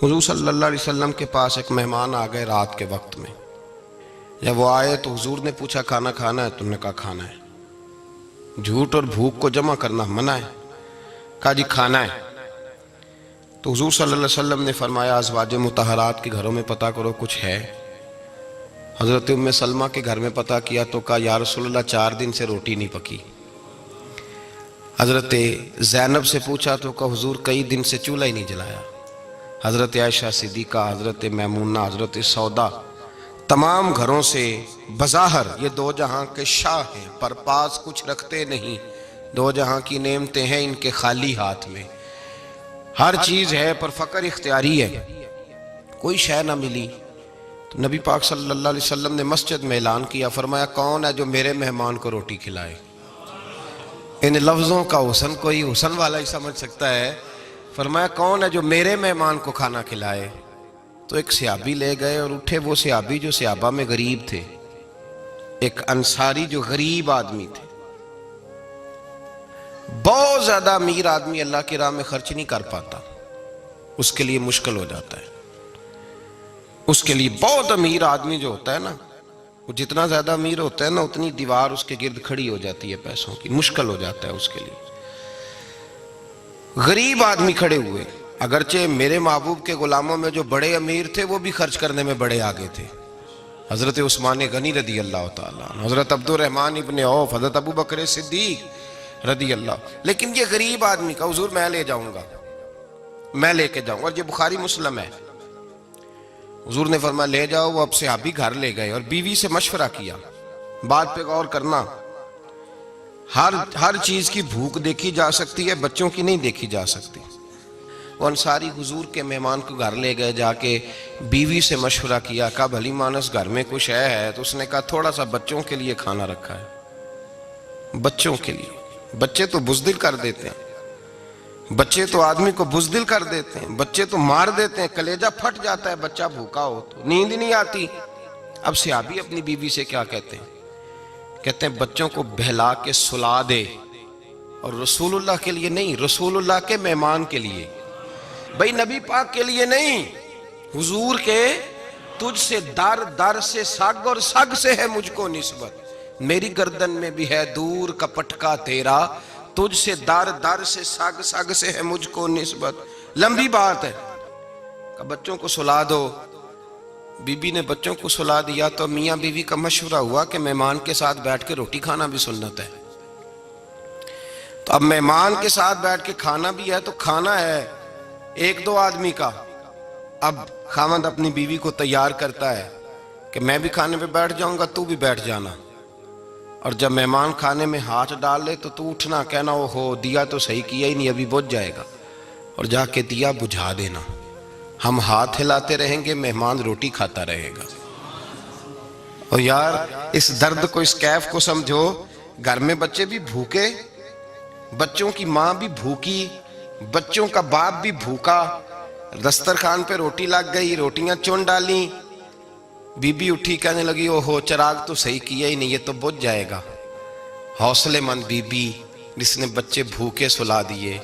حضور صلی اللہ علیہ وسلم کے پاس ایک مہمان آ گئے رات کے وقت میں. جب وہ آئے تو حضور نے پوچھا کھانا کھانا ہے؟ تم نے کہا کھانا ہے. جھوٹ اور بھوک کو جمع کرنا منع ہے. کہا جی کھانا ہے. تو حضور صلی اللہ علیہ وسلم نے فرمایا ازواج مطہرات کے گھروں میں پتہ کرو کچھ ہے. حضرت ام سلمہ کے گھر میں پتہ کیا تو کہا یا رسول اللہ 4 دن سے روٹی نہیں پکی. حضرت زینب سے پوچھا تو کہا حضور کئی دن سے چولہا ہی نہیں جلایا. حضرت عائشہ صدیقہ، حضرت میمونہ، حضرت سودا، تمام گھروں سے بظاہر یہ 2 جہاں کے شاہ ہیں پر پاس کچھ رکھتے نہیں. 2 جہاں کی نعمتیں ہیں ان کے خالی ہاتھ میں. ہر چیز ہے پر فقر اختیاری ہے. کوئی شے نہ ملی تو نبی پاک صلی اللہ علیہ وسلم نے مسجد میں اعلان کیا، فرمایا کون ہے جو میرے مہمان کو روٹی کھلائے؟ ان لفظوں کا حسن کوئی حسن والا ہی سمجھ سکتا ہے. فرمایا کون ہے جو میرے مہمان کو کھانا کھلائے؟ تو ایک صحابی لے گئے اور اٹھے وہ صحابی جو صحابہ میں غریب تھے، ایک انصاری جو غریب آدمی تھے. بہت زیادہ امیر آدمی اللہ کی راہ میں خرچ نہیں کر پاتا، اس کے لیے مشکل ہو جاتا ہے. اس کے لیے بہت امیر آدمی جو ہوتا ہے نا، وہ جتنا زیادہ امیر ہوتا ہے نا اتنی دیوار اس کے گرد کھڑی ہو جاتی ہے پیسوں کی، مشکل ہو جاتا ہے اس کے لیے. غریب آدمی کھڑے ہوئے. اگرچہ میرے محبوب کے غلاموں میں جو بڑے امیر تھے وہ بھی خرچ کرنے میں بڑے آگے تھے. حضرت عثمان غنی رضی اللہ تعالیٰ عنہ، حضرت عبد الرحمن ابن عوف، حضرت ابو بکر صدیق رضی اللہ. لیکن یہ غریب آدمی کا حضور میں لے جاؤں گا، میں لے کے جاؤں گا. اور یہ بخاری مسلم ہے. حضور نے فرمایا لے جاؤ. وہ اب صحابی گھر لے گئے اور بیوی سے مشورہ کیا. بات پہ غور کرنا، ہر چیز کی بھوک دیکھی جا سکتی ہے، بچوں کی نہیں دیکھی جا سکتی. وہ انصاری حضور کے مہمان کو گھر لے گئے، جا کے بیوی سے مشورہ کیا. کہا بھلی مانس گھر میں کچھ ہے؟ تو اس نے کہا تھوڑا سا بچوں کے لیے کھانا رکھا ہے. بچوں کے لیے. بچے تو بزدل کر دیتے ہیں، بچے تو آدمی کو بزدل کر دیتے ہیں، بچے تو مار دیتے ہیں، کلیجہ پھٹ جاتا ہے بچہ بھوکا ہو تو، نیند ہی نہیں آتی. اب صحابی اپنی بیوی سے کیا کہتے ہیں؟ کہتے ہیں بچوں کو بہلا کے سلا دے. اور رسول اللہ کے لیے نہیں، رسول اللہ کے مہمان کے لیے. بھئی نبی پاک کے لیے نہیں، حضور کے. تجھ سے در در سے سگ اور سگ سے ہے مجھ کو نسبت. میری گردن میں بھی ہے دور کا پٹکا تیرا، تجھ سے در در سے سگ سگ سے ہے مجھ کو نسبت. لمبی بات ہے. کہ بچوں کو سلا دو. بی بی نے بچوں کو سلا دیا تو میاں بیوی کا مشورہ ہوا کہ مہمان کے ساتھ بیٹھ کے روٹی کھانا بھی سنت ہے. تو اب مہمان کے ساتھ بیٹھ کے کھانا بھی ہے تو کھانا ہے 1-2 آدمی کا. اب خاوند اپنی بیوی کو تیار کرتا ہے کہ میں بھی کھانے پہ بیٹھ جاؤں گا، تو بھی بیٹھ جانا. اور جب مہمان کھانے میں ہاتھ ڈال لے تو اٹھنا، کہنا او ہو دیا تو صحیح کیا ہی نہیں، ابھی بجھ جائے گا. اور جا کے دیا بجھا دینا. ہم ہاتھ ہلاتے رہیں گے، مہمان روٹی کھاتا رہے گا. اور یار اس درد کو، اس کیف کو سمجھو. گھر میں بچے بھی بھوکے، بچوں کی ماں بھی بھوکی، بچوں کا باپ بھی بھوکا. دسترخوان پہ روٹی لگ گئی، روٹیاں چن ڈالیں. بی بی اٹھی کہنے لگی او ہو چراغ تو صحیح کیا ہی نہیں، یہ تو بجھ جائے گا. حوصلے مند بی بی جس نے بچے بھوکے سلا دیے.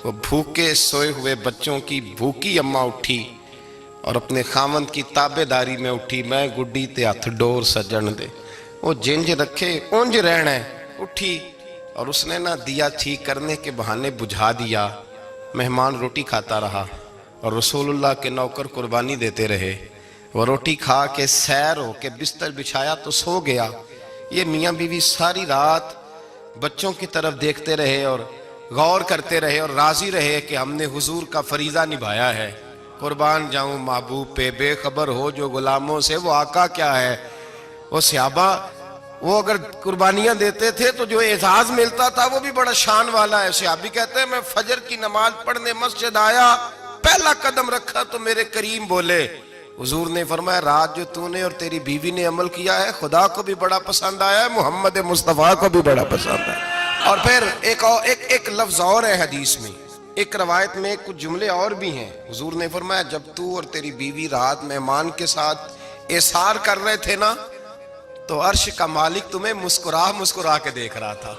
وہ بھوکے سوئے ہوئے بچوں کی بھوکی اماں اٹھی اور اپنے خاوند کی تابع داری میں اٹھی. میں گڈی تے ہتھ ڈور سجن دے، وہ جنج رکھے اونج رہنا ہے. اٹھی اور اس نے نہ دیا ٹھیک کرنے کے بہانے بجھا دیا. مہمان روٹی کھاتا رہا اور رسول اللہ کے نوکر قربانی دیتے رہے. وہ روٹی کھا کے سیر ہو کے بستر بچھایا تو سو گیا. یہ میاں بیوی ساری رات بچوں کی طرف دیکھتے رہے اور غور کرتے رہے اور راضی رہے کہ ہم نے حضور کا فریضہ نبھایا ہے. قربان جاؤں محبوب پہ، بے خبر ہو جو غلاموں سے وہ آقا کیا ہے. وہ صحابہ وہ اگر قربانیاں دیتے تھے تو جو اعزاز ملتا تھا وہ بھی بڑا شان والا ہے. صحابی کہتے ہیں میں فجر کی نماز پڑھنے مسجد آیا، پہلا قدم رکھا تو میرے کریم بولے. حضور نے فرمایا رات جو تو نے اور تیری بیوی نے عمل کیا ہے خدا کو بھی بڑا پسند آیا ہے، محمد مصطفیٰ کو بھی بڑا پسند ہے. اور پھر ایک لفظ اور ہے حدیث میں، ایک روایت میں کچھ جملے اور بھی ہیں. حضور نے فرمایا جب تو اور تیری بیوی رات مہمان کے ساتھ ایثار کر رہے تھے نا تو عرش کا مالک تمہیں مسکرا مسکرا کے دیکھ رہا تھا.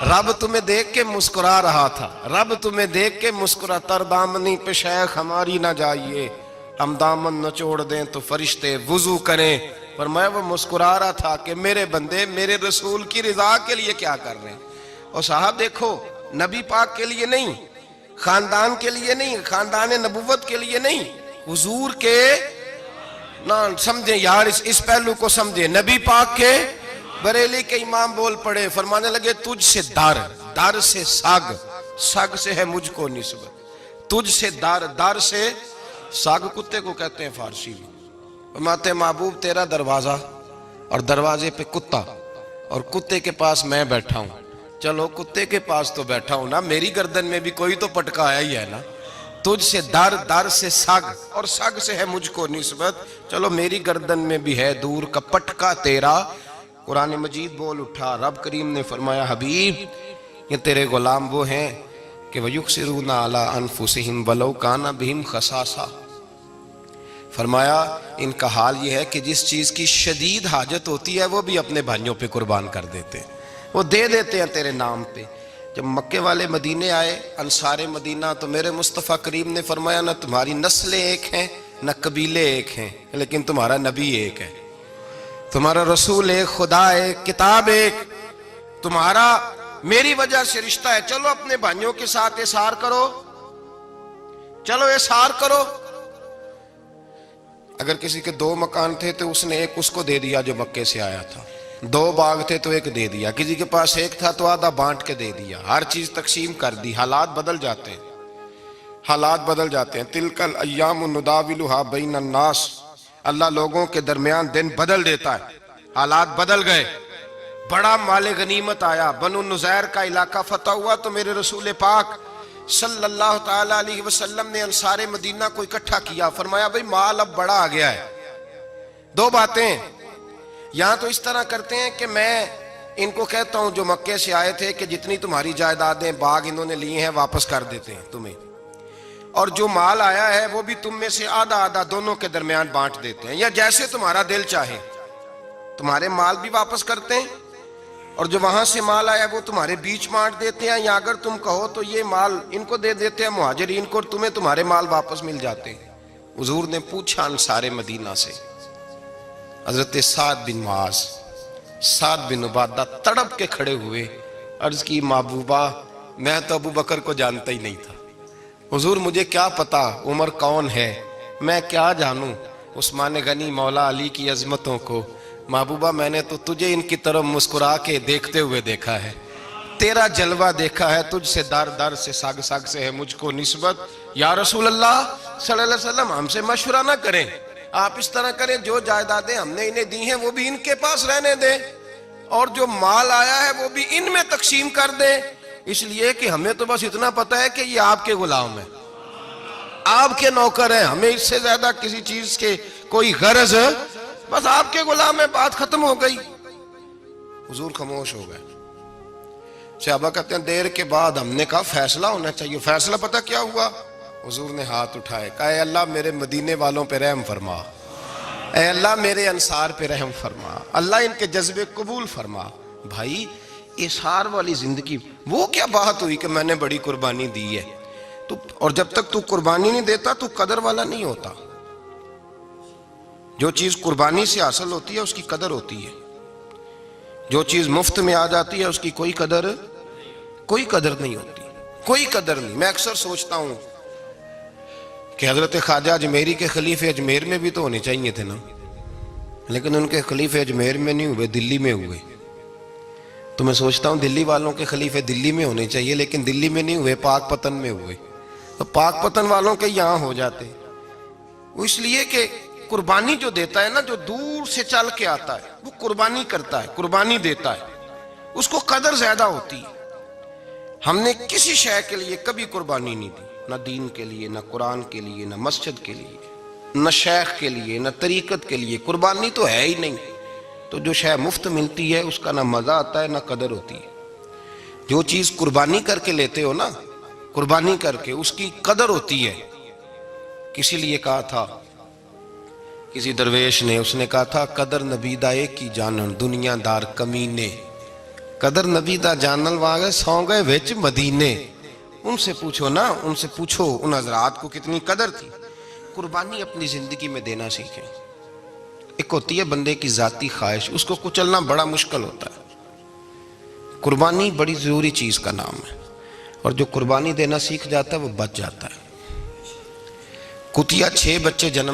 رب تمہیں دیکھ کے مسکرا رہا تھا، رب تمہیں دیکھ کے مسکرا، تر دامنی پہ شیخ ہماری نہ جائیے، ہم دامن نچوڑ دیں تو فرشتے وضو کریں۔ پر میں وہ مسکرا رہا تھا کہ میرے بندے میرے رسول کی رضا کے لیے کیا کر رہے ہیں۔ اور صاحب دیکھو، نبی پاک کے لیے نہیں، خاندان کے لیے نہیں، خاندان نبوت کے لیے نہیں، حضور کے نہ سمجھیں یار، اس پہلو کو سمجھیں، نبی پاک کے بریلی کے امام بول پڑے، فرمانے لگے تجھ سے در سے سگ سے ہے مجھ کو نسبت، تجھ سے در سے سگ کتے کو کہتے ہیں فارسی میں۔ فرماتے محبوب تیرا دروازہ اور دروازے پہ کتا، اور کتے کے پاس میں بیٹھا ہوں، چلو کتے کے پاس تو بیٹھا ہوں نا، میری گردن میں بھی کوئی تو پٹکا آیا ہی ہے نا، تجھ سے در سے سگ، اور سگ سے ہے مجھ کو نسبت، چلو میری گردن میں بھی ہے دور کا پٹکا تیرا۔ قرآن مجید بول اٹھا، رب کریم نے فرمایا حبیب یہ تیرے غلام وہ ہیں کہ وَيُقْصِرُونَ عَلَىٰ أَنفُسِهِمْ وَلَوْ كَانَ بِهِمْ خَصَاصَةٌ، فرمایا ان کا حال یہ ہے کہ جس چیز کی شدید حاجت ہوتی ہے وہ بھی اپنے بھائیوں پہ قربان کر دیتے ہیں، وہ دے دیتے ہیں تیرے نام پہ۔ جب مکے والے مدینے آئے، انصار مدینہ، تو میرے مصطفیٰ کریم نے فرمایا نہ تمہاری نسلیں ایک ہیں نہ قبیلے ایک ہیں، لیکن تمہارا نبی ایک ہے، تمہارا رسول ایک، خدا ایک، کتاب ایک، تمہارا میری وجہ سے رشتہ ہے، چلو اپنے بھائیوں کے ساتھ احسار کرو، چلو احسار کرو۔ اگر کسی کے 2 مکان تھے تو اس نے ایک اس کو دے دیا جو مکے سے آیا تھا، 2 باغ تھے تو ایک دے دیا، کسی کے پاس ایک تھا تو آدھا بانٹ کے دے دیا، ہر چیز تقسیم کر دی۔ حالات بدل جاتے ہیں، حالات بدل جاتے ہیں۔ تلک الایام نداولها بین الناس، اللہ لوگوں کے درمیان دن بدل دیتا ہے، حالات بدل گئے، بڑا مال غنیمت آیا، بنو نزیر کا علاقہ فتح ہوا تو میرے رسول پاک صلی اللہ تعالیٰ علیہ وسلم نے انصار مدینہ کو اکٹھا کیا، فرمایا بھئی مال اب بڑا آ گیا ہے، 2 باتیں، یہاں تو اس طرح کرتے ہیں کہ میں ان کو کہتا ہوں جو مکے سے آئے تھے کہ جتنی تمہاری جائیدادیں باغ انہوں نے لیے ہیں واپس کر دیتے ہیں تمہیں، اور جو مال آیا ہے وہ بھی تم میں سے آدھا آدھا دونوں کے درمیان بانٹ دیتے ہیں، یا جیسے تمہارا دل چاہے، تمہارے مال بھی واپس کرتے ہیں اور جو وہاں سے مال آیا وہ تمہارے بیچ بانٹ دیتے ہیں، یا اگر تم کہو تو یہ مال ان کو دے دیتے ہیں مہاجرین کو، اور تمہیں تمہارے مال واپس مل جاتے ہیں۔ حضور نے پوچھا انصار مدینہ سے، حضرت سعد بن معاذ، سعد بن عبادہ تڑپ کے کھڑے ہوئے، عرض کی محبوبہ میں تو ابو بکر کو جانتا ہی نہیں تھا، حضور مجھے کیا پتا عمر کون ہے، میں کیا جانوں عثمان غنی مولا علی کی عظمتوں کو، محبوبہ میں نے تو تجھے ان کی طرف مسکرا کے دیکھتے ہوئے دیکھا ہے، تیرا جلوہ دیکھا ہے، تجھ سے در سے سگ سے ہے مجھ کو نسبت۔ یا رسول اللہ صلی اللہ علیہ وسلم ہم سے مشورہ نہ کریں، آپ اس طرح کریں جو جائیدادیں ہم نے انہیں دی ہیں وہ بھی ان کے پاس رہنے دیں، اور جو مال آیا ہے وہ بھی ان میں تقسیم کر دیں، اس لیے کہ ہمیں تو بس اتنا پتہ ہے کہ یہ آپ کے غلام ہیں، آپ کے نوکر ہیں، ہمیں اس سے زیادہ کسی چیز کے کوئی غرض، بس آپ کے غلام ہے، بات ختم ہو گئی۔ حضور خاموش ہو گئے۔ صحابہ کہتے ہیں دیر کے بعد ہم نے کہا فیصلہ ہونا چاہیے، فیصلہ پتہ کیا ہوا؟ حضور نے ہاتھ اٹھائے، کہا اے اللہ میرے مدینے والوں پہ رحم فرما، اے اللہ میرے انصار پہ رحم فرما، اللہ ان کے جذبے قبول فرما۔ بھائی احسار والی زندگی، وہ کیا بات ہوئی کہ میں نے بڑی قربانی دی ہے، اور جب تک تو قربانی نہیں دیتا تو قدر والا نہیں ہوتا۔ جو چیز قربانی سے حاصل ہوتی ہے اس کی قدر ہوتی ہے، جو چیز مفت میں آ جاتی ہے اس کی کوئی قدر نہیں ہوتی، کوئی قدر نہیں۔ میں اکثر سوچتا ہوں کہ حضرت خواجہ اجمیری کے خلیفے اجمیر میں بھی تو ہونے چاہیے تھے نا، لیکن ان کے خلیفے اجمیر میں نہیں ہوئے، دلی میں ہوئے۔ تو میں سوچتا ہوں دلی والوں کے خلیفے دلی میں ہونے چاہیے، لیکن دلی میں نہیں ہوئے، پاک پتن میں ہوئے، تو پاک پتن والوں کے یہاں ہو جاتے۔ وہ اس لیے کہ قربانی جو دیتا ہے نا، جو دور سے چل کے آتا ہے وہ قربانی کرتا ہے، قربانی دیتا ہے، اس کو قدر زیادہ ہوتی ہے۔ ہم نے کسی شے کے لیے کبھی قربانی نہیں دی، نہ دین کے لیے، نہ قرآن کے لیے، نہ مسجد کے لیے، نہ شیخ کے لیے، نہ طریقت کے لیے، قربانی تو ہے ہی نہیں۔ تو جو شے مفت ملتی ہے اس کا نہ مزہ آتا ہے نہ قدر ہوتی ہے۔ جو چیز قربانی کر کے لیتے ہو نا، قربانی کر کے، اس کی قدر ہوتی ہے۔ کسی لیے کہا تھا کسی درویش نے، اس نے کہا تھا قدر نبیدہ ایک کی جانن دنیا دار کمینے، قدر نبی دا جانل واگے سو گئے وچ مدینے. ان سے پوچھو نا، ان سے پوچھو ان حضرات کو کتنی قدر تھی. قربانی اپنی زندگی میں دینا سیکھیں. ایک ہوتی ہے بندے کی ذاتی خواہش، اس کو کچلنا بڑا مشکل ہوتا ہے. قربانی بڑی ضروری چیز کا نام ہے، اور جو قربانی دینا سیکھ جاتا ہے وہ بچ جاتا ہے. کتیا 6 بچے جنم